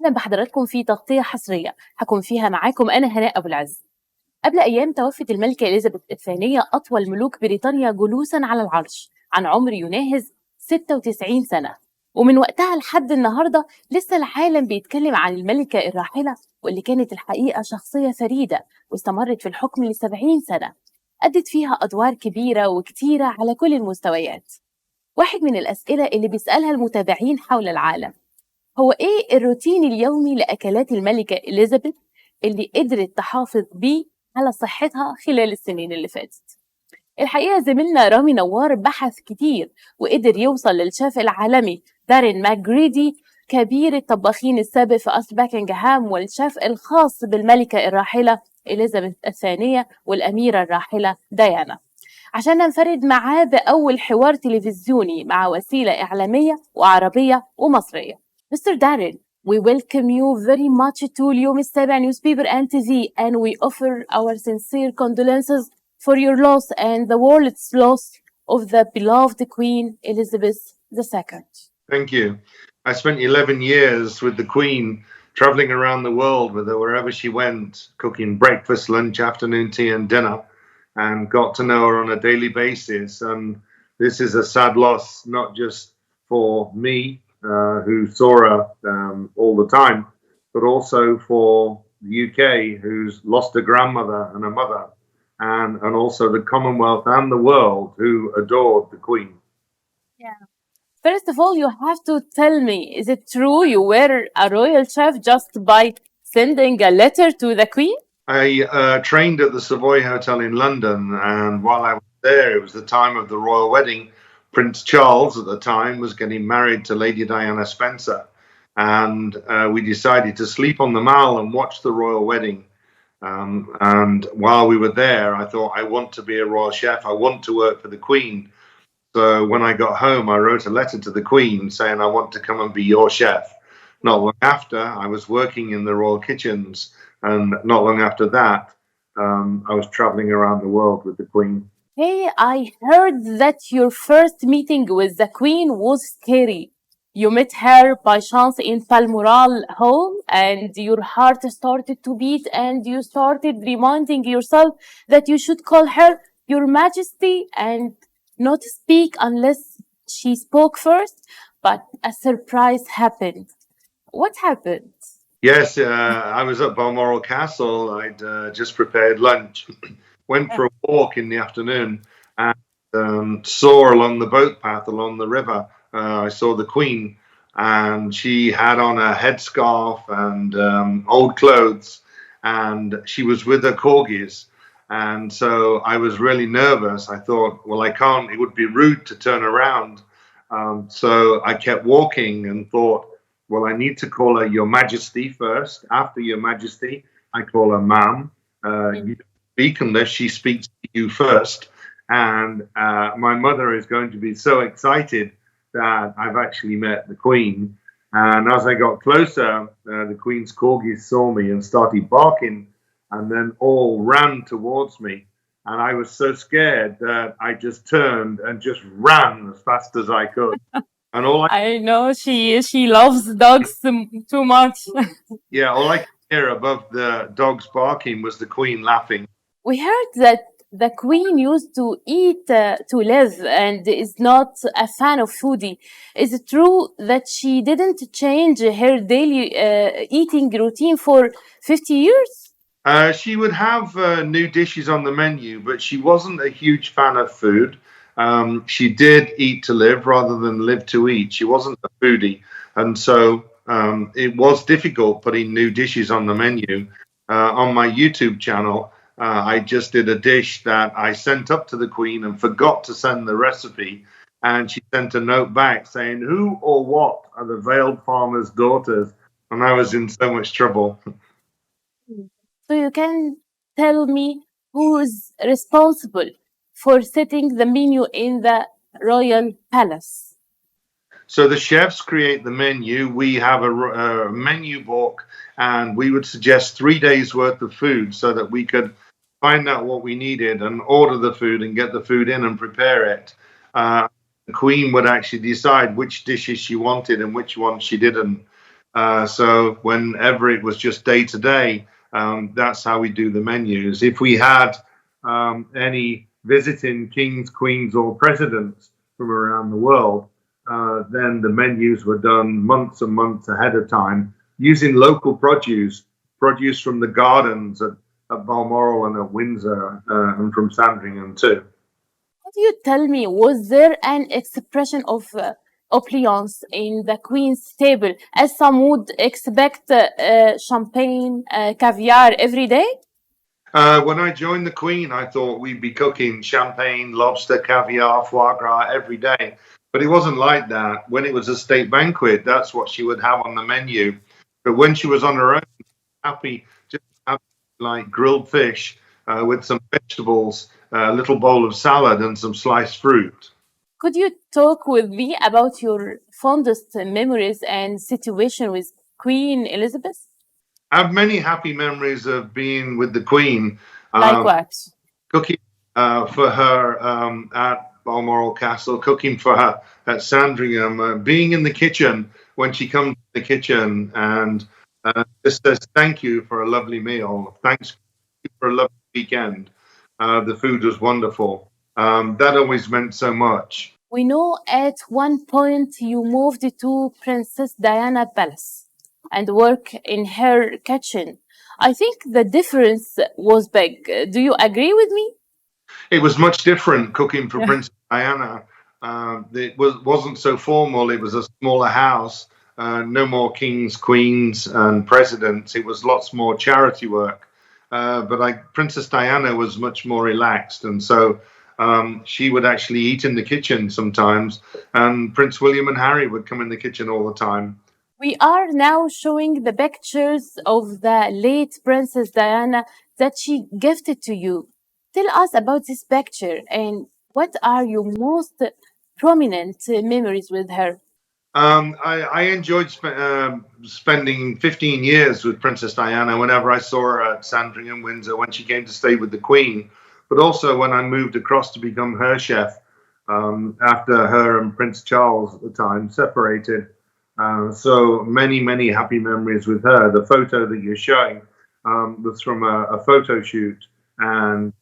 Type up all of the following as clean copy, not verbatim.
أهلا بحضراتكم في تغطية حصرية حكون فيها معاكم أنا هناء أبو العز. قبل أيام توفت الملكة إليزابيث الثانية أطول ملوك بريطانيا جلوساً على العرش عن عمر يناهز 96 سنة، ومن وقتها لحد النهاردة لسه العالم بيتكلم عن الملكة الراحلة واللي كانت الحقيقة شخصية فريدة واستمرت في الحكم ل70 سنة، أدت فيها أدوار كبيرة وكتيرة على كل المستويات. واحد من الأسئلة اللي بيسألها المتابعين حول العالم هو إيه الروتين اليومي لأكلات الملكة إليزابيث اللي قدرت تحافظ بيه على صحتها خلال السنين اللي فاتت؟ الحقيقة زميلنا رامي نوار بحث كتير وقدر يوصل للشيف العالمي دارين ماكغريدي كبير الطباخين السابق في قصر باكنغهام والشيف الخاص بالملكة الراحلة إليزابيث الثانية والأميرة الراحلة ديانا عشان ننفرد معاه بأول حوار تلفزيوني مع وسيلة إعلامية وعربية ومصرية. Mr. Darren, we welcome you very much to اليوم السابع newspaper and TV, and we offer our sincere condolences for your loss and the world's loss of the beloved Queen Elizabeth II. Thank you. I spent 11 years with the Queen, traveling around the world with her wherever she went, cooking breakfast, lunch, afternoon tea and dinner, and got to know her on a daily basis. And this is a sad loss, not just for me, who saw her all the time, but also for the UK, who's lost a grandmother and a mother, and also the Commonwealth and the world who adored the Queen. Yeah. First of all, you have to tell me, is it true you were a royal chef just by sending a letter to the Queen? I trained at the Savoy Hotel in London, and while I was there, it was the time of the royal wedding. Prince Charles at the time was getting married to Lady Diana Spencer, and we decided to sleep on the Mall and watch the royal wedding. And while we were there, I thought, I want to be a royal chef. I want to work for the Queen. So when I got home, I wrote a letter to the Queen saying, I want to come and be your chef. Not long after, I was working in the royal kitchens, and not long after that, I was traveling around the world with the Queen. Hey, I heard that your first meeting with the Queen was scary. You met her by chance in Balmoral Hall and your heart started to beat and you started reminding yourself that you should call her Your Majesty and not speak unless she spoke first, but a surprise happened. What happened? Yes, I was at Balmoral Castle. I'd just prepared lunch. Went for a walk in the afternoon and saw along the boat path along the river, I saw the Queen, and she had on a headscarf and old clothes, and she was with her corgis. And so I was really nervous. I thought, well, it would be rude to turn around. So I kept walking and thought, well, I need to call her Your Majesty first. After Your Majesty, I call her Ma'am. You speak unless she speaks to you first. And my mother is going to be so excited that I've actually met the Queen. And as I got closer, the Queen's corgis saw me and started barking and then all ran towards me. And I was so scared that I just turned and just ran as fast as I could. And I know she loves dogs too much. Yeah, all I could hear above the dogs barking was the Queen laughing. We heard that the Queen used to eat to live and is not a fan of foodie. Is it true that she didn't change her daily eating routine for 50 years? She would have new dishes on the menu, but she wasn't a huge fan of food. She did eat to live rather than live to eat. She wasn't a foodie. And so it was difficult putting new dishes on the menu. On my YouTube channel, I just did a dish that I sent up to the Queen and forgot to send the recipe. And she sent a note back saying, who or what are the veiled farmer's daughters? And I was in so much trouble. So you can tell me who's responsible for setting the menu in the royal palace? So the chefs create the menu. We have a menu book, and we would suggest 3 days worth of food so that we could find out what we needed and order the food and get the food in and prepare it. The Queen would actually decide which dishes she wanted and which ones she didn't. So whenever it was just day to day, that's how we do the menus. If we had any visiting kings, queens, or presidents from around the world, then the menus were done months and months ahead of time using local produce from the gardens at Balmoral and at Windsor, and from Sandringham too. Could you tell me, was there an expression of opulence in the Queen's table, as some would expect champagne, caviar every day? When I joined the Queen, I thought we'd be cooking champagne, lobster, caviar, foie gras every day. But it wasn't like that. When it was a state banquet, that's what she would have on the menu. But when she was on her own, happy just to have like grilled fish with some vegetables, a little bowl of salad, and some sliced fruit. Could you talk with me about your fondest memories and situation with Queen Elizabeth? I have many happy memories of being with the Queen. Like what? Cooking for her at Balmoral Castle, cooking for her at Sandringham, being in the kitchen when she comes to the kitchen and just says thank you for a lovely meal. Thanks for a lovely weekend. The food was wonderful. That always meant so much. We know at one point you moved to Princess Diana Palace and work in her kitchen. I think the difference was big. Do you agree with me? It was much different cooking for Princess Diana. It wasn't so formal. It was a smaller house. No more kings, queens, and presidents. It was lots more charity work. But Princess Diana was much more relaxed, and so she would actually eat in the kitchen sometimes, and Prince William and Harry would come in the kitchen all the time. We are now showing the pictures of the late Princess Diana that she gifted to you. Tell us about this picture and what are your most prominent memories with her? I enjoyed spending 15 years with Princess Diana whenever I saw her at Sandringham, Windsor, when she came to stay with the Queen, but also when I moved across to become her chef after her and Prince Charles at the time separated. So many happy memories with her. The photo that you're showing was from a photo shoot, and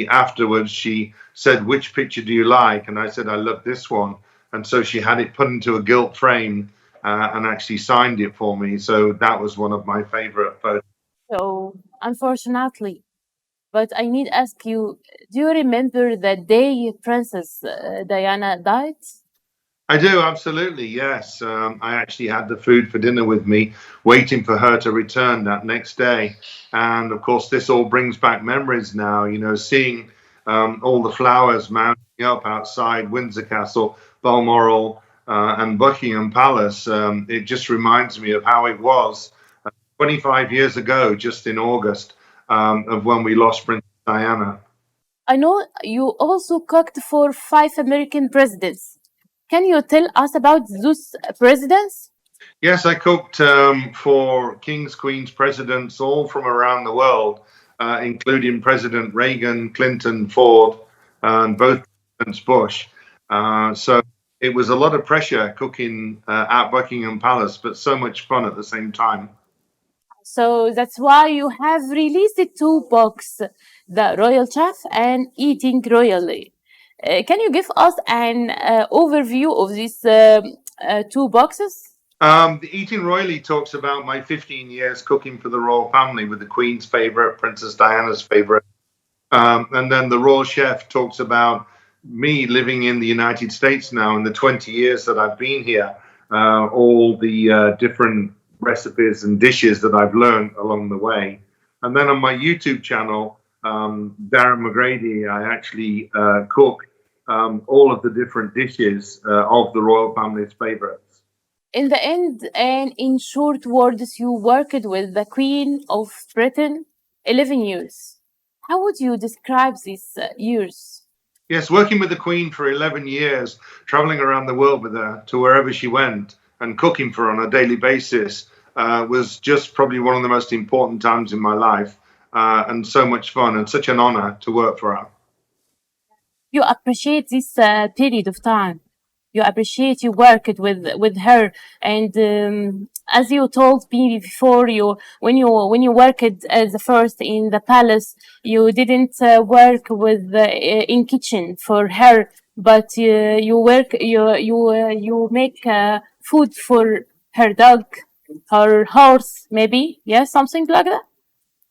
afterwards she said, "Which picture do you like?" And I said, "I love this one." And so she had it put into a gilt frame and actually signed it for me. So that was one of my favorite photos. So, unfortunately, but I need to ask you, do you remember the day Princess Diana died? I do, absolutely, yes. I actually had the food for dinner with me, waiting for her to return that next day. And of course, this all brings back memories now, seeing all the flowers mounting up outside Windsor Castle, Balmoral, and Buckingham Palace. It just reminds me of how it was 25 years ago, just in August, of when we lost Princess Diana. I know you also cooked for 5 American presidents. Can you tell us about those presidents? Yes, I cooked for kings, queens, presidents, all from around the world, including President Reagan, Clinton, Ford, and both Presidents Bush. So it was a lot of pressure cooking at Buckingham Palace, but so much fun at the same time. So that's why you have released 2 books, The Royal Chef and Eating Royally. Can you give us an overview of these 2 boxes? The Eating Royally talks about my 15 years cooking for the royal family with the Queen's favorite, Princess Diana's favorite. And then the Royal Chef talks about me living in the United States now in the 20 years that I've been here, all the different recipes and dishes that I've learned along the way. And then on my YouTube channel, Darren Mcgrady, I actually cook all of the different dishes of the royal family's favorites. In the end, and in short words, you worked with the Queen of Britain 11 years. How would you describe these years? Yes, working with the Queen for 11 years, traveling around the world with her to wherever she went and cooking for her on a daily basis was just probably one of the most important times in my life, and so much fun and such an honor to work for her. You appreciate this period of time. you appreciate you worked with her, and as you told me before, when you worked as the first in the palace, you didn't work with in kitchen for her, but you make food for her dog, her horse, maybe, yeah, something like that.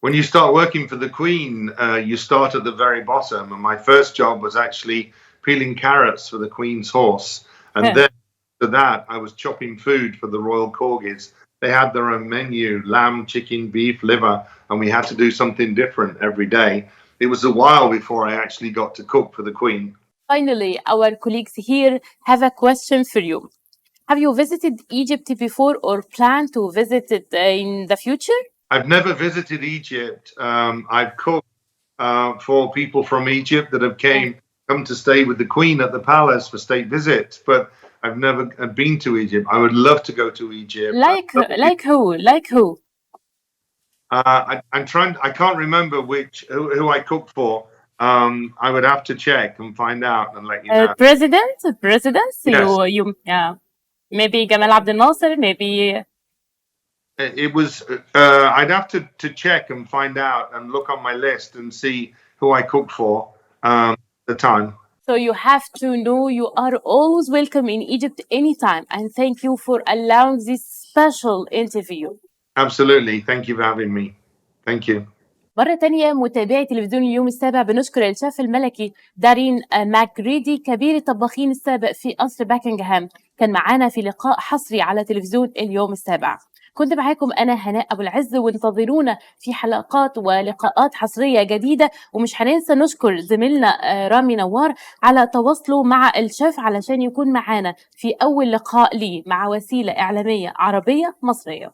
When you start working for the Queen, you start at the very bottom. And my first job was actually peeling carrots for the Queen's horse. And Yeah. then after that, I was chopping food for the royal corgis. They had their own menu: lamb, chicken, beef, liver, and we had to do something different every day. It was a while before I actually got to cook for the Queen. Finally, our colleagues here have a question for you. Have you visited Egypt before or plan to visit it in the future? I've never visited Egypt. I've cooked for people from Egypt that have come to stay with the Queen at the palace for state visits, but I've never been to Egypt. I would love to go to Egypt. Like who? I'm trying. I can't remember who I cooked for. I would have to check and find out and let you know. Presidents. Yes. You maybe Gamal Abdel Nasser, maybe. It was. I'd have to check and find out and look on my list and see who I cooked for at the time. So you have to know you are always welcome in Egypt anytime, and thank you for allowing this special interview. Absolutely. Thank you for having me. Thank you. مرة تانية متابعي تلفزيون اليوم السابع بنشكر الشيف الملكي دارين ماكريدي كبير الطباخين السابق في قصر باكنغهام، كان معانا في لقاء حصري على تلفزيون اليوم السابع. كنت معاكم أنا هناء أبو العز، وانتظرونا في حلقات ولقاءات حصرية جديدة، ومش هننسى نشكر زميلنا رامي نوار على تواصله مع الشيف علشان يكون معانا في أول لقاء ليه مع وسيلة إعلامية عربية مصرية.